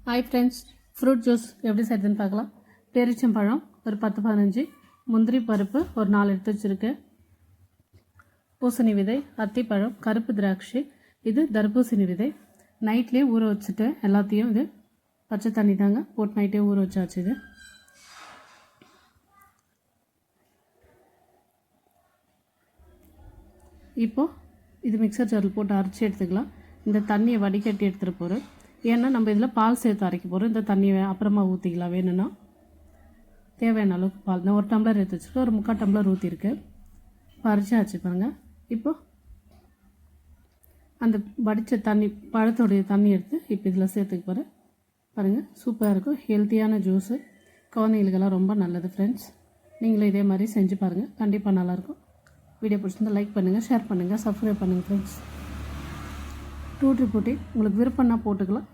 Hi friends, fruit juice எப்படி செய்யுதுன்னு பார்க்கலாம். பேரிச்சம்பழம் ஒரு 10-15, முந்திரி பருப்பு ஒரு 4 எடுத்து வச்சுருக்கேன், பூசணி விதை, அத்திப்பழம், கருப்பு திராட்சை, இது தர்பூசணி விதை. நைட்லேயே ஊற வச்சுட்டு எல்லாத்தையும் இது பச்சை தண்ணி தாங்க போட்டு நைட்டே ஊற வச்சாச்சு. இது இப்போது இது மிக்சர் ஜாரில் போட்டு அரைச்சி எடுத்துக்கலாம். இந்த தண்ணியை வடிகட்டி எடுத்துகிட்டு போகிறேன், ஏன்னா நம்ம இதில் பால் சேர்த்து அரைக்க போகிறோம். இந்த தண்ணியை அப்புறமா ஊற்றிக்கலாம், வேணும்னா தேவையான அளவுக்கு பால். நான் 1 டம்ளர் எடுத்து வச்சுருக்கேன், ஒரு 3/4 டம்ளர் ஊற்றிருக்கேன். அரைச்சாச்சு பாருங்கள். இப்போது அந்த வடித்த தண்ணி, பழத்தோடைய தண்ணி எடுத்து இப்போ இதில் சேர்த்துக்க போகிறேன். பாருங்கள், சூப்பராக இருக்கும். ஹெல்த்தியான ஜூஸு, குழந்தைங்களுக்கெல்லாம் ரொம்ப நல்லது. ஃப்ரெண்ட்ஸ், நீங்களும் இதே மாதிரி செஞ்சு பாருங்கள், கண்டிப்பாக நல்லாயிருக்கும். வீடியோ பிடிச்சிருந்தால் லைக் பண்ணுங்கள், ஷேர் பண்ணுங்கள், சப்ஸ்கிரைப் பண்ணுங்கள். ஃப்ரெண்ட்ஸ், டூட்டி போட்டி உங்களுக்கு விருப்பம்னா போட்டுக்கலாம்.